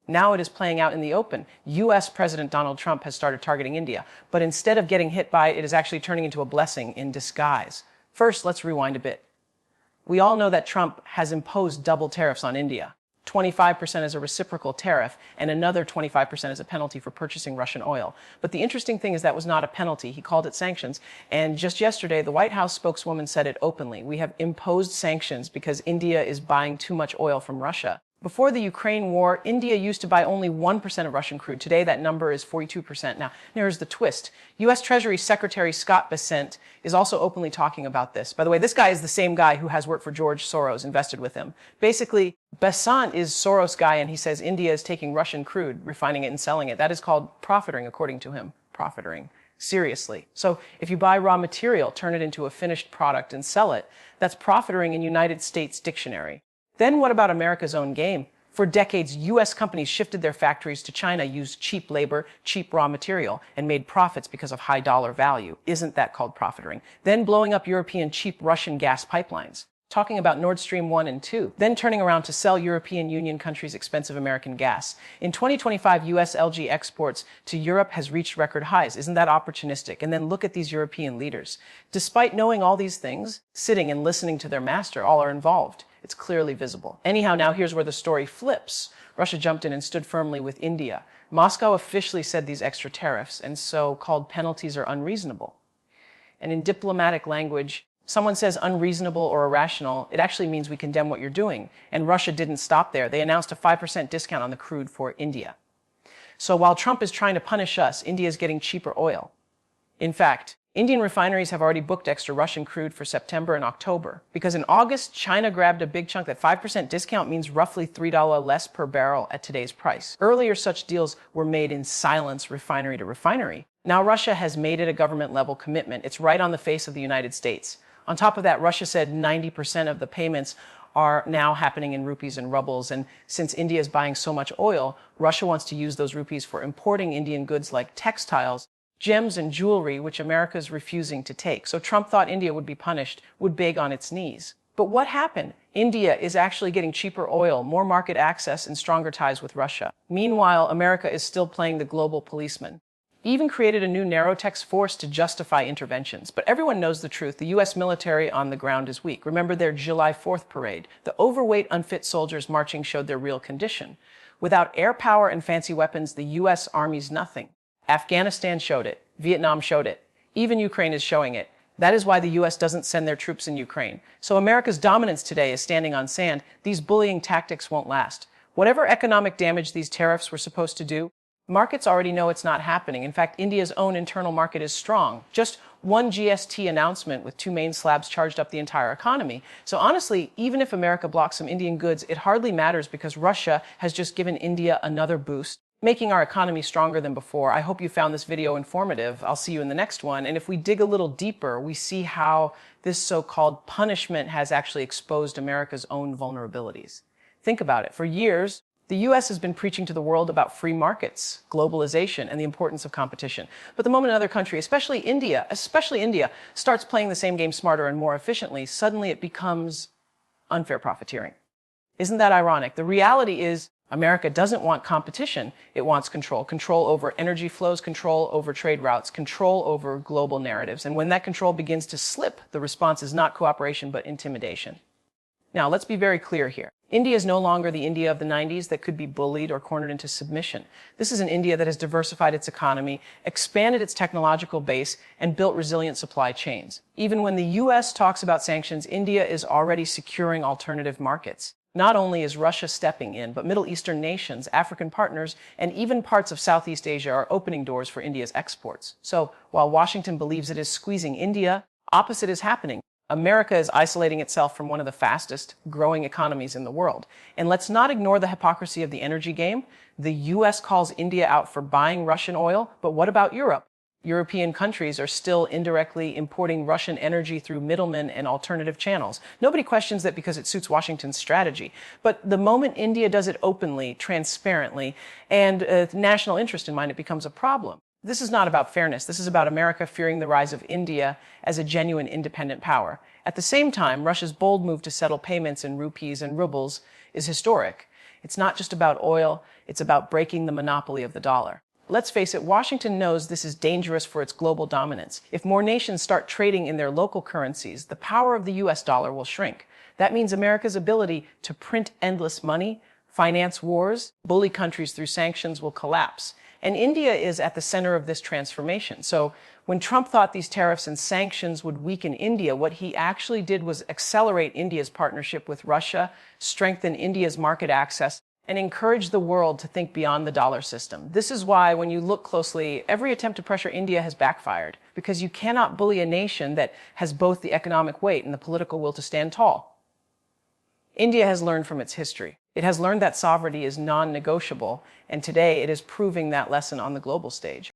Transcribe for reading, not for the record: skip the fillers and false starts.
Now it is playing out in the open. U.S. President Donald Trump has started targeting India, but instead of getting hit by it, it is actually turning into a blessing in disguise. First, let's rewind a bit. We all know that Trump has imposed double tariffs on India. 25% as a reciprocal tariff, and another 25% as a penalty for purchasing Russian oil. But the interesting thing is that was not a penalty. He called it sanctions. And just yesterday, the White House spokeswoman said it openly. We have imposed sanctions because India is buying too much oil from Russia. Before the Ukraine war, India used to buy only 1% of Russian crude. Today, that number is 42%. Now, here's the twist. U.S. Treasury Secretary Scott Bessent is also openly talking about this. By the way, this guy is the same guy who has worked for George Soros, invested with him. Basically, Bessent is Soros' guy, and he says India is taking Russian crude, refining it and selling it. That is called profiteering, according to him. Profiteering. Seriously. So if you buy raw material, turn it into a finished product and sell it, that's profiteering in United States dictionary. Then what about America's own game? For decades, U.S. companies shifted their factories to China, used cheap labor, cheap raw material, and made profits because of high dollar value. Isn't that called profiteering? Then blowing up European cheap Russian gas pipelines. Talking about Nord Stream 1 and 2. Then turning around to sell European Union countries expensive American gas. In 2025, U.S. LG exports to Europe has reached record highs. Isn't that opportunistic? And then look at these European leaders. Despite knowing all these things, sitting and listening to their master, all are involved. It's clearly visible. Anyhow, now here's where the story flips. Russia jumped in and stood firmly with India. Moscow officially said these extra tariffs and so-called penalties are unreasonable. And in diplomatic language, someone says unreasonable or irrational, it actually means we condemn what you're doing. And Russia didn't stop there. They announced a 5% discount on the crude for India. So while Trump is trying to punish us, India is getting cheaper oil. In fact, Indian refineries have already booked extra Russian crude for September and October. Because in August, China grabbed a big chunk. That 5% discount means roughly $3 less per barrel at today's price. Earlier, such deals were made in silence, refinery to refinery. Now Russia has made it a government-level commitment. It's right on the face of the United States. On top of that, Russia said 90% of the payments are now happening in rupees and rubles. And since India is buying so much oil, Russia wants to use those rupees for importing Indian goods like textiles, gems, and jewelry, which America is refusing to take. So Trump thought India would be punished, would beg on its knees. But what happened? India is actually getting cheaper oil, more market access, and stronger ties with Russia. Meanwhile, America is still playing the global policeman. He even created a new narrow-text force to justify interventions. But everyone knows the truth. The U.S. military on the ground is weak. Remember their July 4th parade. The overweight, unfit soldiers marching showed their real condition. Without air power and fancy weapons, the U.S. Army's nothing. Afghanistan showed it. Vietnam showed it. Even Ukraine is showing it. That is why the U.S. doesn't send their troops in Ukraine. So America's dominance today is standing on sand. These bullying tactics won't last. Whatever economic damage these tariffs were supposed to do, markets already know it's not happening. In fact, India's own internal market is strong. Just one GST announcement with 2 main slabs charged up the entire economy. So honestly, even if America blocks some Indian goods, it hardly matters because Russia has just given India another boost, making our economy stronger than before. I hope you found this video informative. I'll see you in the next one. And if we dig a little deeper, we see how this so-called punishment has actually exposed America's own vulnerabilities. Think about it. For years, the U.S. has been preaching to the world about free markets, globalization, and the importance of competition. But the moment another country, especially India, starts playing the same game smarter and more efficiently, suddenly it becomes unfair profiteering. Isn't that ironic? The reality is America doesn't want competition. It wants control. Control over energy flows, control over trade routes, control over global narratives. And when that control begins to slip, the response is not cooperation, but intimidation. Now, let's be very clear here. India is no longer the India of the 90s that could be bullied or cornered into submission. This is an India that has diversified its economy, expanded its technological base, and built resilient supply chains. Even when the U.S. talks about sanctions, India is already securing alternative markets. Not only is Russia stepping in, but Middle Eastern nations, African partners, and even parts of Southeast Asia are opening doors for India's exports. So while Washington believes it is squeezing India, opposite is happening. America is isolating itself from one of the fastest growing economies in the world. And let's not ignore the hypocrisy of the energy game. The U.S. calls India out for buying Russian oil, but what about Europe? European countries are still indirectly importing Russian energy through middlemen and alternative channels. Nobody questions that because it suits Washington's strategy. But the moment India does it openly, transparently, and national interest in mind, it becomes a problem. This is not about fairness. This is about America fearing the rise of India as a genuine independent power. At the same time, Russia's bold move to settle payments in rupees and rubles is historic. It's not just about oil, it's about breaking the monopoly of the dollar. Let's face it, Washington knows this is dangerous for its global dominance. If more nations start trading in their local currencies, the power of the US dollar will shrink. That means America's ability to print endless money, finance wars, bully countries through sanctions will collapse. And India is at the center of this transformation. So when Trump thought these tariffs and sanctions would weaken India, what he actually did was accelerate India's partnership with Russia, strengthen India's market access, and encourage the world to think beyond the dollar system. This is why, when you look closely, every attempt to pressure India has backfired, because you cannot bully a nation that has both the economic weight and the political will to stand tall. India has learned from its history. It has learned that sovereignty is non-negotiable, and today it is proving that lesson on the global stage.